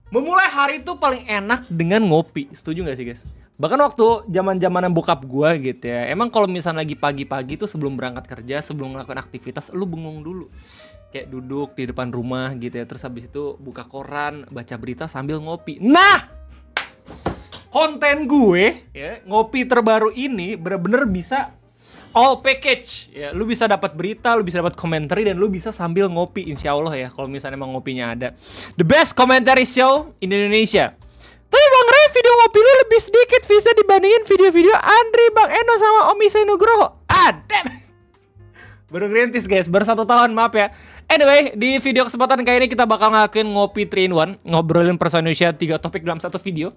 Memulai hari itu paling enak dengan ngopi. Setuju gak sih guys? Bahkan waktu zaman-zamanan bokap gua gitu ya. Emang kalau misalnya lagi pagi-pagi tuh sebelum berangkat kerja, sebelum ngelakuin aktivitas, lu bengong dulu. Kayak duduk di depan rumah gitu ya. Terus habis itu buka koran, baca berita sambil ngopi. Nah, konten gue ya, ngopi terbaru ini bener-bener bisa all package ya. Lu bisa dapat berita, lu bisa dapat komentari, dan lu bisa sambil ngopi, insya Allah ya, kalau misalnya emang ngopinya ada. The best commentary show in Indonesia. Tapi Bang Ray, video ngopi lu lebih sedikit bisa dibandingin video-video Andri, Bang Eno, sama Om Isai Nugroho. Damn. Baru ngerintis guys, baru 1 tahun, maaf ya. Anyway, di video kesempatan kali ini kita bakal ngelakuin ngopi 3 in 1. Ngobrolin Perso Indonesia 3 topik dalam 1 video.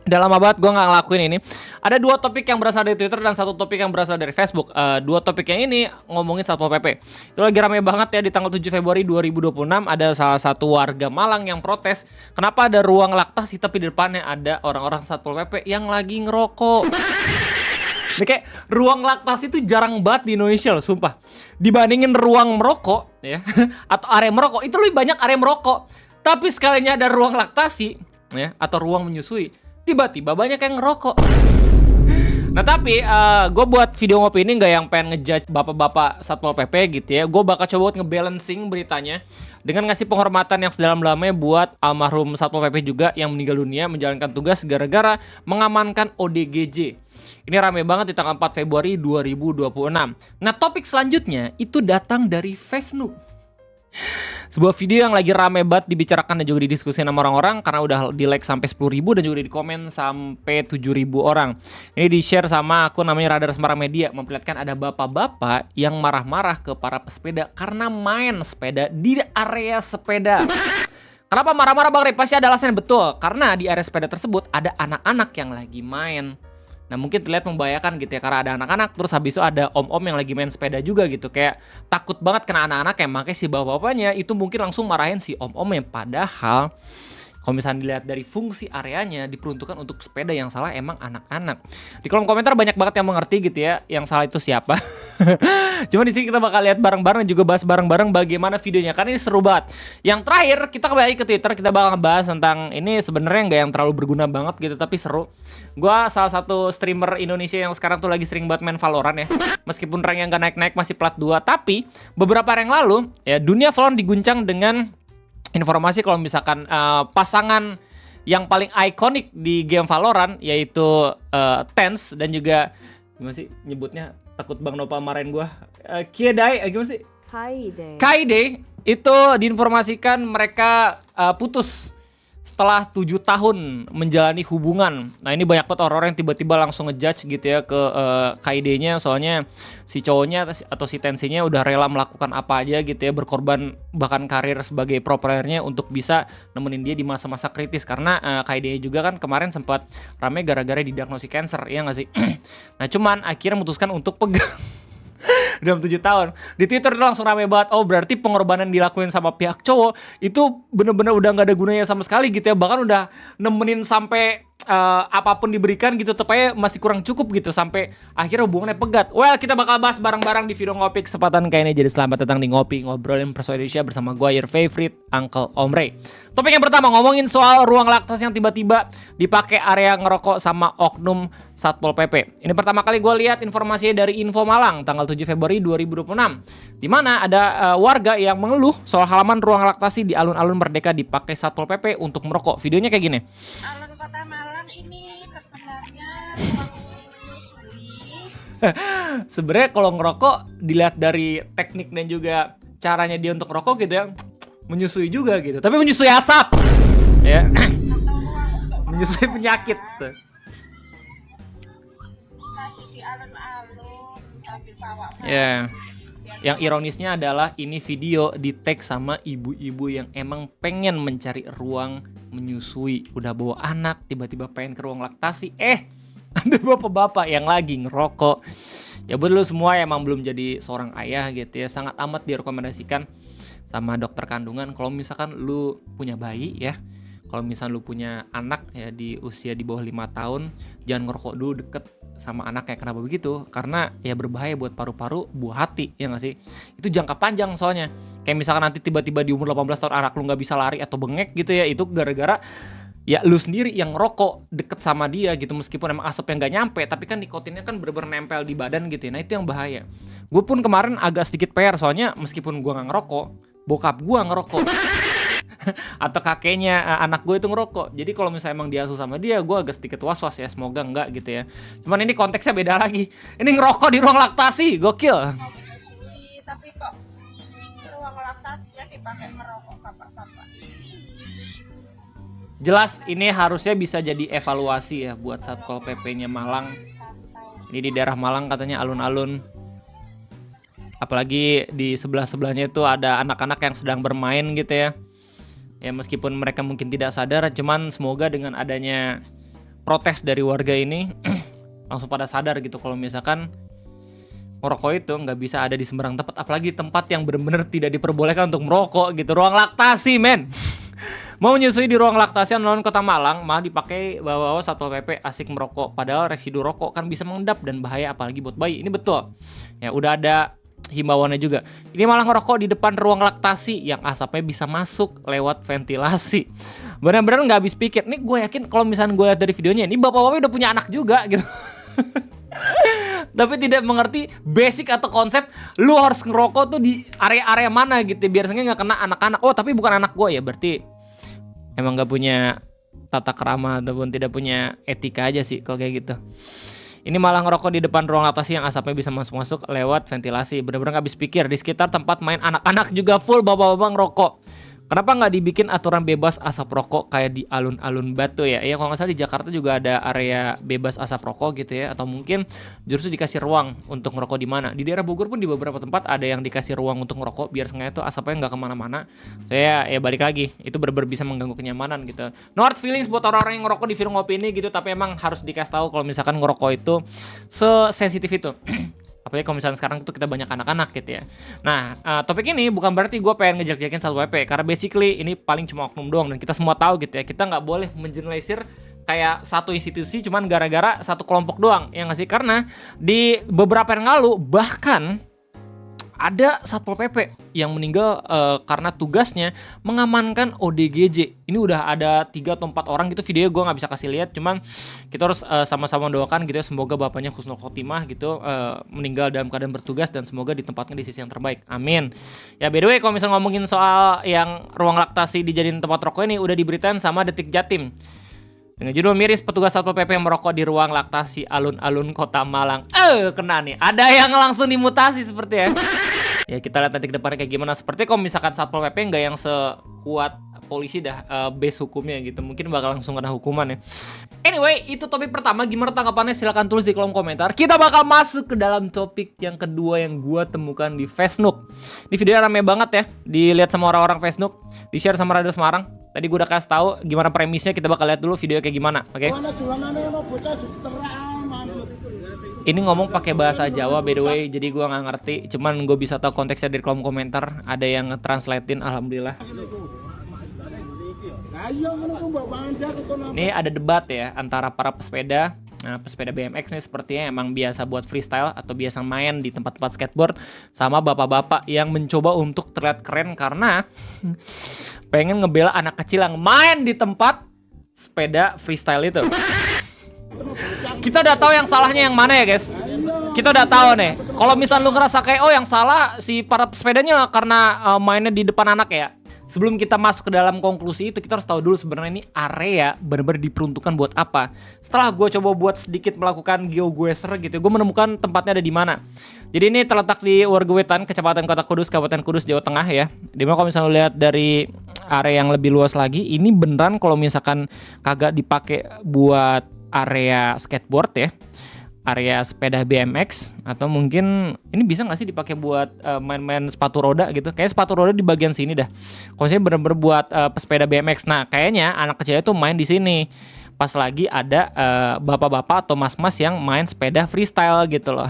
Udah lama banget gue gak ngelakuin ini. Ada 2 topik yang berasal dari Twitter dan 1 topik yang berasal dari Facebook. 2 topik yang ini ngomongin Satpol PP. Itu lagi rame banget ya di tanggal 7 Februari 2026. Ada salah satu warga Malang yang protes kenapa ada ruang laktasi tapi di depannya ada orang-orang Satpol PP yang lagi ngerokok. Ini kayak ruang laktasi itu jarang banget di Indonesia loh, sumpah. Dibandingin ruang merokok ya atau area merokok, itu lebih banyak area merokok. Tapi sekalinya ada ruang laktasi ya atau ruang menyusui, tiba-tiba banyak yang ngerokok. Nah tapi gue buat video ngopi ini gak yang pengen ngejudge bapak-bapak Satpol PP gitu ya. Gue bakal coba buat ngebalancing beritanya dengan ngasih penghormatan yang sedalam-dalamnya buat almarhum Satpol PP juga yang meninggal dunia menjalankan tugas gara-gara mengamankan ODGJ. Ini rame banget di tanggal 4 Februari 2026. Nah topik selanjutnya itu datang dari Facebook. Sebuah video yang lagi rame banget dibicarakan dan juga didiskusin sama orang-orang karena udah di like sampai 10.000 dan juga di komen sampai 7.000 orang. Ini di share sama akun namanya Radar Semarang Media, memperlihatkan ada bapak-bapak yang marah-marah ke para pesepeda karena main sepeda di area sepeda. Kenapa marah-marah Bang Ray? Pasti ada alasannya, betul. Karena di area sepeda tersebut ada anak-anak yang lagi main. Nah mungkin terlihat membahayakan gitu ya, karena ada anak-anak, terus habis itu ada om-om yang lagi main sepeda juga gitu. Kayak takut banget kena anak-anak, yang makanya si bapak-bapaknya itu mungkin langsung marahin si om-om yang padahal kalau misalnya dilihat dari fungsi areanya diperuntukkan untuk sepeda, yang salah emang anak-anak. Di kolom komentar banyak banget yang mengerti gitu ya, yang salah itu siapa. Cuma di sini kita bakal lihat bareng-bareng dan juga bahas bareng-bareng bagaimana videonya, karena ini seru banget. Yang terakhir kita kembali ke Twitter, kita bakal ngebahas tentang ini, sebenarnya nggak yang terlalu berguna banget gitu tapi seru. Gua salah satu streamer Indonesia yang sekarang tuh lagi sering banget main Valorant ya. Meskipun rank yang nggak naik-naik, masih plat 2, tapi beberapa hari yang lalu ya dunia Valorant diguncang dengan informasi kalau misalkan pasangan yang paling ikonik di game Valorant yaitu Tense dan juga gimana sih nyebutnya, takut Bang Nopal marahin gua, Kiedai, gimana sih? Kaide itu diinformasikan mereka putus setelah 7 tahun menjalani hubungan. Nah ini banyak banget orang-orang yang tiba-tiba langsung ngejudge gitu ya ke KID-nya, soalnya si cowoknya atau si Tensinya udah rela melakukan apa aja gitu ya, berkorban bahkan karir sebagai pro playernya untuk bisa nemenin dia di masa-masa kritis. Karena KID juga kan kemarin sempat rame gara-gara didiagnosis cancer, ya nggak sih? Nah cuman akhirnya memutuskan untuk pegang dalam 7 tahun. Di Twitter itu langsung rame banget. Oh berarti pengorbanan dilakuin sama pihak cowok itu bener-bener udah gak ada gunanya sama sekali gitu ya. Bahkan udah nemenin sampai apapun diberikan gitu, tepatnya masih kurang cukup gitu, sampai akhirnya hubungannya pegat. Well, kita bakal bahas bareng-bareng di video ngopi kesempatan kali ini. Jadi selamat datang di Ngopi, ngobrolin Perso Indonesia bersama gue, your favorite Uncle Om Ray. Topik yang pertama ngomongin soal ruang laktasi yang tiba-tiba dipakai area ngerokok sama oknum Satpol PP. Ini pertama kali gue lihat informasinya dari Info Malang tanggal 7 Februari 2026, di mana ada warga yang mengeluh soal halaman ruang laktasi di alun-alun Merdeka dipakai Satpol PP untuk merokok. Videonya kayak gini. Alun Kota Malang ini sebenarnya ruang menyusui. Sebenarnya kalau ngerokok dilihat dari teknik dan juga caranya dia untuk ngerokok gitu ya, menyusui juga gitu. Tapi menyusui asap. Ya. Menyusui penyakit. Lagi di alun-alun sambil bawa. Ya. Yang ironisnya adalah ini video di tag sama ibu-ibu yang emang pengen mencari ruang menyusui. Udah bawa anak, tiba-tiba pengen ke ruang laktasi. Ada bapak-bapak yang lagi ngerokok. Ya buat lu semua yang emang belum jadi seorang ayah gitu ya, sangat amat direkomendasikan sama dokter kandungan kalau misalkan lu punya bayi ya. Kalau misalkan lu punya anak ya di usia di bawah 5 tahun, jangan ngerokok dulu deket sama anaknya. Kenapa begitu? Karena ya berbahaya buat paru-paru, buah hati, ya nggak sih? Itu jangka panjang soalnya. Kayak misalkan nanti tiba-tiba di umur 18 tahun anak lu nggak bisa lari atau bengek gitu ya, itu gara-gara ya lu sendiri yang ngerokok deket sama dia gitu, meskipun emang asapnya nggak nyampe, tapi kan nikotinnya kan bener-bener nempel di badan gitu ya. Nah itu yang bahaya. Gue pun kemarin agak sedikit PR, soalnya meskipun gue nggak ngerokok, bokap gue ngerokok atau kakeknya anak gue itu ngerokok. Jadi kalau misalnya emang diasuh sama dia, gue agak sedikit was-was ya, semoga enggak gitu ya. Cuman ini konteksnya beda lagi. Ini ngerokok di ruang laktasi, gokil. Menyusui, tapi kok ruang laktasinya dipakai merokok bapak-bapak. Jelas ini harusnya bisa jadi evaluasi ya buat Satpol PP-nya Malang. Ini di daerah Malang katanya alun-alun. Apalagi di sebelah-sebelahnya itu ada anak-anak yang sedang bermain gitu ya. Ya meskipun mereka mungkin tidak sadar, cuman semoga dengan adanya protes dari warga ini langsung pada sadar gitu kalau misalkan merokok itu nggak bisa ada di sembarang tempat, apalagi tempat yang benar-benar tidak diperbolehkan untuk merokok gitu. Ruang laktasi, men. Mau menyusui di ruang laktasi alun-alun Kota Malang malah dipakai bawa-bawa Satpol PP asik merokok, padahal residu rokok kan bisa mengendap dan bahaya apalagi buat bayi. Ini betul. Ya udah ada himbauannya juga. Ini malah ngerokok di depan ruang laktasi yang asapnya bisa masuk lewat ventilasi. Benar-benar nggak habis pikir. Nih gue yakin kalau misalnya gue lihat dari videonya, ini bapak-bapak udah punya anak juga gitu. Tapi tidak mengerti basic atau konsep lu harus ngerokok tuh di area-area mana gitu biar seenggaknya nggak kena anak-anak. Oh tapi bukan anak gue ya, berarti emang nggak punya tata krama ataupun tidak punya etika aja sih kalau kayak gitu. Ini malah ngerokok di depan ruang laktasi yang asapnya bisa masuk-masuk lewat ventilasi. Bener-bener gak habis pikir. Di sekitar tempat main anak-anak juga full bapak-bapak ngerokok. Kenapa nggak dibikin aturan bebas asap rokok kayak di alun-alun Batu ya? Ya kalau nggak salah di Jakarta juga ada area bebas asap rokok gitu ya. Atau mungkin justru dikasih ruang untuk ngerokok di mana. Di daerah Bogor pun di beberapa tempat ada yang dikasih ruang untuk ngerokok biar sengaja tuh asapnya nggak kemana-mana. Saya ya balik lagi, itu bener-bener bisa mengganggu kenyamanan gitu. No hard feelings buat orang-orang yang ngerokok di Firung Ngopi ini gitu. Tapi emang harus dikasih tahu kalau misalkan ngerokok itu sesensitif itu. Apalagi kalau misalnya sekarang tuh kita banyak anak-anak gitu ya. Nah, topik ini bukan berarti gue pengen ngejelek-jelekin Satpol PP, karena basically ini paling cuma oknum doang dan kita semua tahu gitu ya. Kita nggak boleh mengeneralisir kayak satu institusi cuman gara-gara satu kelompok doang, ya nggak sih? Karena di beberapa yang lalu bahkan ada Satpol PP yang meninggal karena tugasnya mengamankan ODGJ. Ini udah ada 3 atau 4 orang gitu, videonya gue nggak bisa kasih lihat, cuman kita harus sama-sama doakan gitu ya, semoga bapaknya husnul khotimah gitu, meninggal dalam keadaan bertugas dan semoga ditempatkan di sisi yang terbaik. Amin. Ya by the way, kalau misalnya ngomongin soal yang ruang laktasi dijadiin tempat rokok ini udah diberitain sama Detik Jatim. Dengan judul miris petugas Satpol PP yang merokok di ruang laktasi alun-alun Kota Malang. Kena nih. Ada yang langsung dimutasi seperti ya. Ya kita lihat nanti ke depannya kayak gimana. Seperti kalau misalkan Satpol PP nggak yang sekuat polisi dah base hukumnya gitu. Mungkin bakal langsung kena hukuman ya. Anyway, itu topik pertama. Gimana tanggapannya? Silahkan tulis di kolom komentar. Kita bakal masuk ke dalam topik yang kedua yang gua temukan di Facebook. Ini video rame banget ya. Dilihat sama orang-orang Facebook. Di-share sama Radio Semarang. Tadi gue udah kasih tahu gimana premisnya, kita bakal lihat dulu videonya kayak gimana, oke? Ini ngomong pakai bahasa Jawa by the way, jadi gue nggak ngerti. Cuman gue bisa tahu konteksnya dari kolom komentar. Ada yang nge-translatein, alhamdulillah. Ini ada debat ya antara para pesepeda. Nah, pesepeda BMX nih sepertinya emang biasa buat freestyle atau biasa main di tempat-tempat skateboard, sama bapak-bapak yang mencoba untuk terlihat keren karena pengen ngebela anak kecil yang main di tempat sepeda freestyle itu. Kita udah tahu yang salahnya yang mana ya guys. Kita udah tahu nih. Kalau misal lu ngerasa kayak yang salah si para pesepedanya karena mainnya di depan anak ya. Sebelum kita masuk ke dalam konklusi itu, kita harus tahu dulu sebenarnya ini area benar-benar diperuntukkan buat apa. Setelah gue coba buat sedikit melakukan GeoGuessr gitu, gue menemukan tempatnya ada di mana. Jadi ini terletak di Wargewetan, Kecamatan Kota Kudus, Kabupaten Kudus, Jawa Tengah ya. Dimana kalau misalnya lihat dari area yang lebih luas lagi, ini beneran kalau misalkan kagak dipakai buat area skateboard ya, area sepeda BMX, atau mungkin ini bisa nggak sih dipakai buat main-main sepatu roda gitu? Kayak sepatu roda di bagian sini dah. Konsepnya bener-bener buat pesepeda BMX. Nah, kayaknya anak kecil itu main di sini. Pas lagi ada bapak-bapak atau mas-mas yang main sepeda freestyle gitu loh.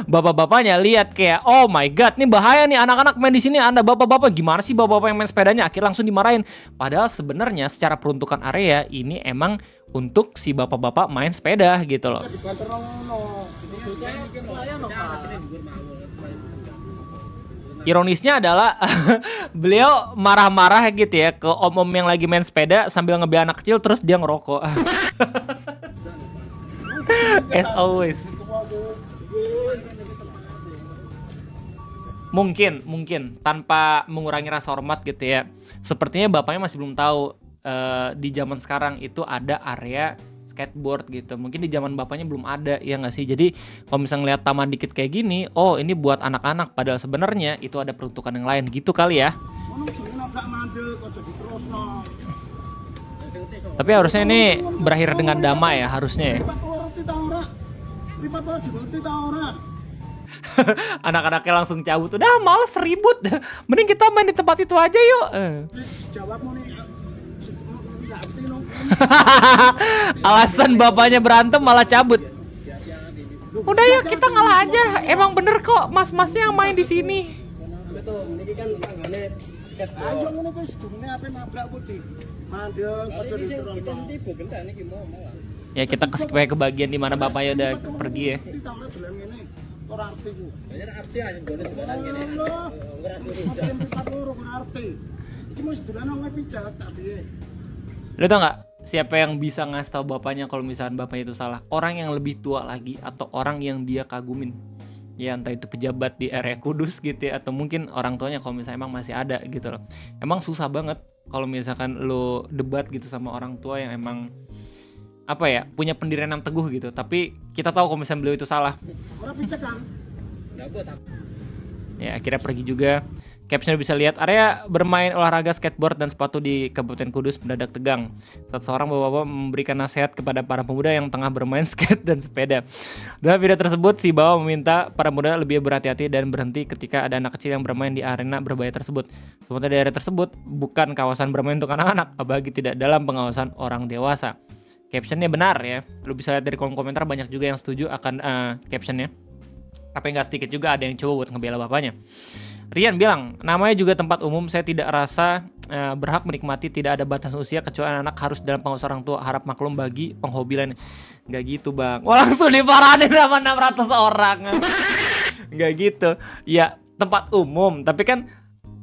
Bapak-bapaknya lihat kayak, oh my god, ini bahaya nih anak-anak main di sini. Anda bapak-bapak gimana sih bapak-bapak yang main sepedanya? Akhirnya langsung dimarahin. Padahal sebenarnya secara peruntukan area ini emang untuk si bapak-bapak main sepeda gitu loh. Ironisnya adalah beliau marah-marah gitu ya ke om-om yang lagi main sepeda sambil ngebel anak kecil terus dia ngerokok. As always. Mungkin tanpa mengurangi rasa hormat gitu ya. Sepertinya bapaknya masih belum tahu di zaman sekarang itu ada area skateboard gitu. Mungkin di zaman bapaknya belum ada, ya nggak sih? Jadi kalau misalnya ngeliat taman dikit kayak gini, oh ini buat anak-anak. Padahal sebenarnya itu ada peruntukan yang lain gitu kali ya. Tapi harusnya ini berakhir dengan damai ya, harusnya ya. Anak-anaknya langsung cabut. Udah males ribut. Mending kita main di tempat itu aja yuk. Alasan bapaknya berantem malah cabut. Udah yuk kita ngalah aja. Emang bener kok mas-masnya yang main di sini. Ya kita ke bagian dimana bapaknya udah pergi ya. Lo tau gak siapa yang bisa ngasih tahu bapaknya kalau misalnya bapaknya itu salah? Orang yang lebih tua lagi atau orang yang dia kagumin. Ya entah itu pejabat di area Kudus gitu ya, atau mungkin orang tuanya kalau misalnya emang masih ada gitu loh. Emang susah banget kalau misalkan lo debat gitu sama orang tua yang emang apa ya, punya pendirian yang teguh gitu. Tapi kita tahu kalau misalnya beliau itu salah. Ya akhirnya pergi juga. Caption bisa lihat area bermain olahraga skateboard dan sepatu di Kabupaten Kudus mendadak tegang saat seorang bapak-bapak memberikan nasihat kepada para pemuda yang tengah bermain skate dan sepeda. Dalam video tersebut, si bapak meminta para pemuda lebih berhati-hati dan berhenti ketika ada anak kecil yang bermain di arena berbahaya tersebut. Sementara di area tersebut bukan kawasan bermain untuk anak-anak, apalagi tidak dalam pengawasan orang dewasa. Captionnya benar ya. Lu bisa lihat dari kolom komentar banyak juga yang setuju akan captionnya. Tapi nggak sedikit juga ada yang coba buat ngebela bapaknya. Rian bilang, namanya juga tempat umum, saya tidak rasa berhak menikmati, tidak ada batas usia kecuali anak harus dalam pengawasan orang tua, harap maklum bagi penghobi lain. Nggak gitu bang, wah langsung diparanin sama 600 orang. Nggak gitu, ya tempat umum, tapi kan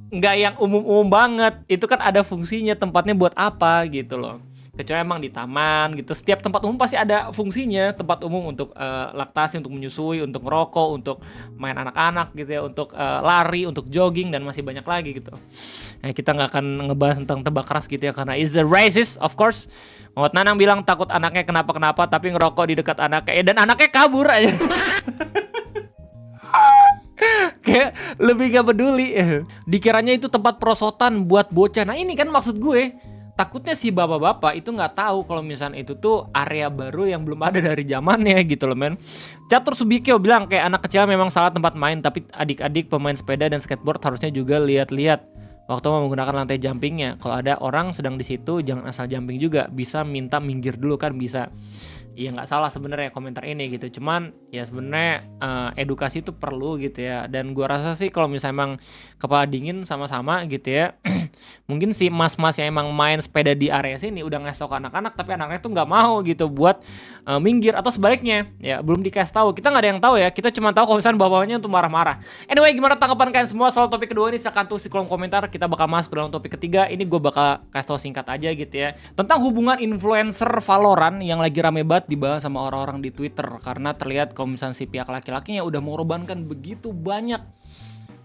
nggak yang umum-umum banget, itu kan ada fungsinya tempatnya buat apa gitu loh. Kecuali emang di taman gitu, setiap tempat umum pasti ada fungsinya. Tempat umum untuk laktasi, untuk menyusui, untuk ngerokok, untuk main anak-anak gitu ya, untuk lari, untuk jogging, dan masih banyak lagi gitu. Kita nggak akan ngebahas tentang tebak keras gitu ya, karena is the racist of course. Muhammad Nanang bilang takut anaknya kenapa-kenapa tapi ngerokok di dekat anaknya, dan anaknya kabur aja. Kayak lebih gak peduli. Dikiranya itu tempat perosotan buat bocah. Nah ini kan maksud gue. Takutnya si bapak-bapak itu nggak tahu kalau misalnya itu tuh area baru yang belum ada dari zamannya gitu loh men. Catur Subikyo bilang kayak anak kecil memang salah tempat main, tapi adik-adik pemain sepeda dan skateboard harusnya juga lihat-lihat waktu menggunakan lantai jumpingnya. Kalau ada orang sedang di situ jangan asal jumping juga, bisa minta minggir dulu kan bisa. Iya nggak salah sebenarnya komentar ini gitu, cuman ya sebenarnya edukasi itu perlu gitu ya. Dan gua rasa sih kalau misalnya emang kepala dingin sama-sama gitu ya, mungkin si mas-mas yang emang main sepeda di area sini udah ngasih tau ke anak-anak, tapi anaknya tuh nggak mau gitu buat minggir, atau sebaliknya ya belum dikasih tahu. Kita nggak ada yang tahu ya, kita cuma tahu kalau misalnya bapaknya tuh marah-marah. Anyway, gimana tanggapan kalian semua soal topik kedua ini? Silahkan tulis di kolom komentar. Kita bakal masuk ke dalam topik ketiga. Ini gue bakal kasih tau singkat aja gitu ya, tentang hubungan influencer Valorant yang lagi rame banget dibahas sama orang-orang di Twitter, karena terlihat kalau misalnya si pihak laki-lakinya udah mengorbankan begitu banyak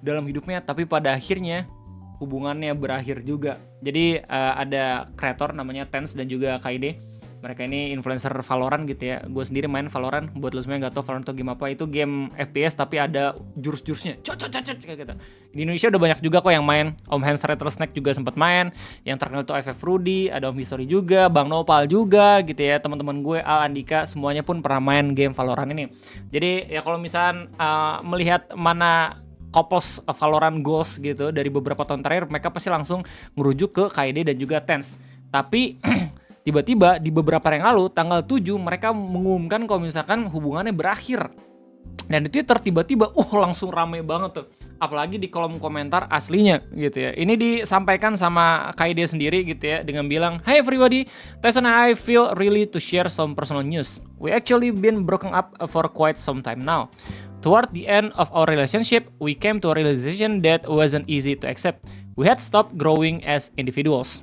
dalam hidupnya, tapi pada akhirnya hubungannya berakhir juga. Jadi ada kreator namanya Tens dan juga KID. Mereka ini influencer Valorant gitu ya. Gue sendiri main Valorant. Buat lo semua yang gak tau Valorant itu game apa, itu game FPS tapi ada jurus-jurusnya. Kayak gitu. Di Indonesia udah banyak juga kok yang main. Om Hans Rattlesnake juga sempat main. Yang terkenal itu FF Rudy, ada Om History juga, Bang Nopal juga gitu ya. Teman-teman gue, Al, Andika, semuanya pun pernah main game Valorant ini. Jadi ya kalau misalnya melihat mana couples Valorant goals gitu dari beberapa tahun terakhir, mereka pasti langsung merujuk ke KID dan juga Tens. Tapi tiba-tiba di beberapa hari yang lalu tanggal 7 mereka mengumumkan kalau misalkan hubungannya berakhir. Dan di Twitter tiba-tiba langsung rame banget tuh. apalagi di kolom komentar aslinya gitu ya. Ini disampaikan sama Kaide sendiri gitu ya, dengan bilang, "Hey everybody, Tyson and I feel really to share some personal news. We actually been broken up for quite some time now. Toward the end of our relationship, we came to a realization that wasn't easy to accept. We had stopped growing as individuals.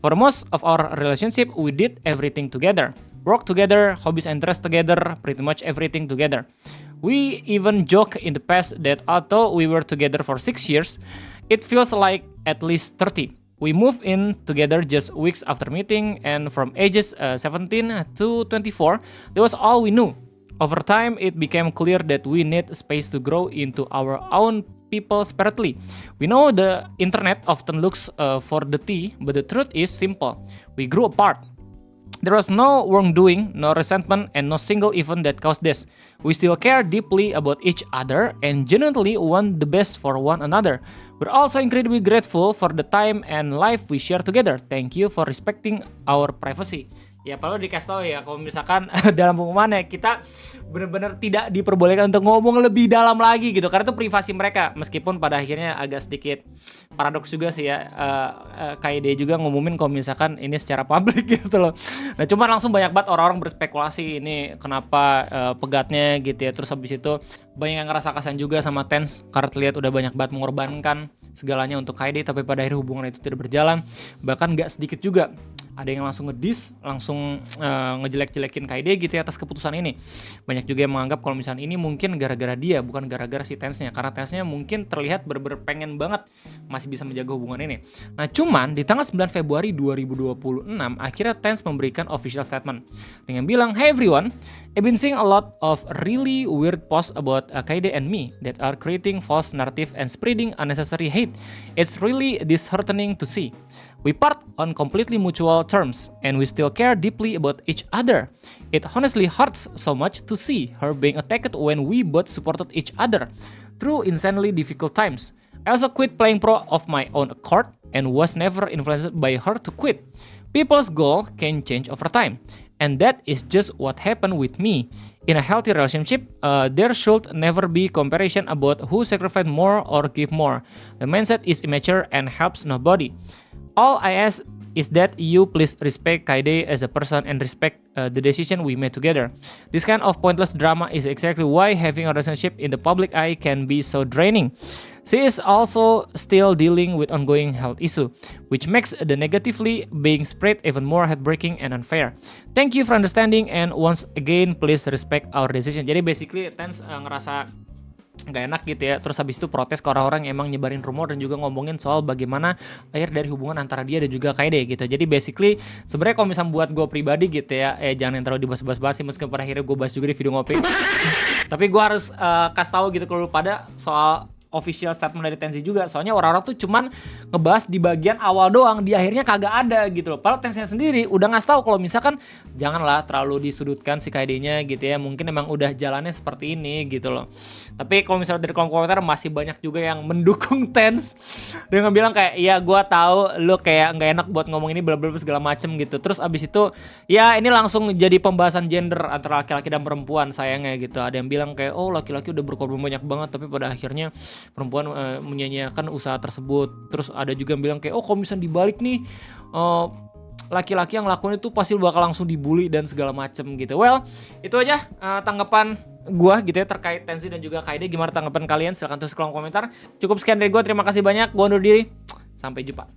For most of our relationship, we did everything together. Work together, hobbies and interests together, pretty much everything together. We even joke in the past that although we were together for 6 years, it feels like at least 30. We moved in together just weeks after meeting, and from ages 17 to 24, that was all we knew. Over time, it became clear that we need space to grow into our own people separately. We know the internet often looks for the tea, but the truth is simple. We grew apart. There was no wrongdoing, no resentment, and no single event that caused this. We still care deeply about each other and genuinely want the best for one another. We're also incredibly grateful for the time and life we share together. Thank you for respecting our privacy." Ya perlu dikasih tahu ya, kalau misalkan dalam hubungannya kita benar-benar tidak diperbolehkan untuk ngomong lebih dalam lagi gitu, karena itu privasi mereka. Meskipun pada akhirnya agak sedikit paradoks juga sih ya, KID juga ngumumin kalau misalkan ini secara publik gitu loh. Nah cuman langsung banyak banget orang-orang berspekulasi ini kenapa pegatnya gitu ya. Terus habis itu banyak yang ngerasa kasihan juga sama Tens karena terlihat udah banyak banget mengorbankan segalanya untuk KID, tapi pada akhirnya hubungan itu tidak berjalan. Bahkan gak sedikit juga ada yang langsung ngedis, langsung ngejelek-jelekin KID gitu ya atas keputusan ini. Banyak juga yang menganggap kalau misalnya ini mungkin gara-gara dia, bukan gara-gara si Tensnya. Karena Tensnya mungkin terlihat bener-bener pengen banget masih bisa menjaga hubungan ini. Nah cuman di tanggal 9 Februari 2026 akhirnya Tens memberikan official statement dengan bilang, "Hey everyone, I've been seeing a lot of really weird posts about KID and me that are creating false narrative and spreading unnecessary hate. It's really disheartening to see. We part on completely mutual terms, and we still care deeply about each other. It honestly hurts so much to see her being attacked when we both supported each other through insanely difficult times. I also quit playing pro of my own accord and was never influenced by her to quit. People's goal can change over time, and that is just what happened with me. In a healthy relationship, there should never be comparison about who sacrificed more or give more. The mindset is immature and helps nobody. All I ask is that you please respect Kaide as a person and respect the decision we made together. This kind of pointless drama is exactly why having a relationship in the public eye can be so draining. She is also still dealing with ongoing health issue, which makes the negatively being spread even more heartbreaking and unfair. Thank you for understanding and once again please respect our decision." Jadi basically Tens ngerasa nggak enak gitu ya, terus habis itu protes ke orang-orang yang emang nyebarin rumor dan juga ngomongin soal bagaimana akhir dari hubungan antara dia dan juga KID gitu. Jadi basically sebenarnya kalau misalnya buat gue pribadi gitu ya, jangan yang terlalu dibahas-bahas sih, meskipun pada akhirnya gue bahas juga di video ngopi. Tapi gue harus kasih tahu gitu kalau pada soal official statement dari Tensi juga. Soalnya orang-orang tuh cuman ngebahas di bagian awal doang, di akhirnya kagak ada gitu loh. Padahal Tensinya sendiri udah ngasih tahu kalau misalkan janganlah terlalu disudutkan si KID-nya gitu ya. Mungkin emang udah jalannya seperti ini gitu loh. Tapi kalau misalnya dari kolom komentar masih banyak juga yang mendukung Tens dengan bilang kayak, "Iya gua tahu lu kayak nggak enak buat ngomong ini bla bla bla segala macem gitu." Terus abis itu ya ini langsung jadi pembahasan gender antara laki-laki dan perempuan sayangnya gitu. Ada yang bilang kayak, "Oh laki-laki udah berkorban banyak banget tapi pada akhirnya perempuan menyanyiakan usaha tersebut." Terus ada juga yang bilang kayak, "Oh kalau misalnya dibalik nih laki-laki yang lakukan itu pasti bakal langsung dibully dan segala macem gitu." Well itu aja tanggapan gua gitu ya terkait Tensi dan juga KID. Gimana tanggapan kalian? Silahkan tulis kolom komentar. Cukup sekian dari gua, terima kasih banyak. Gua undur diri, sampai jumpa.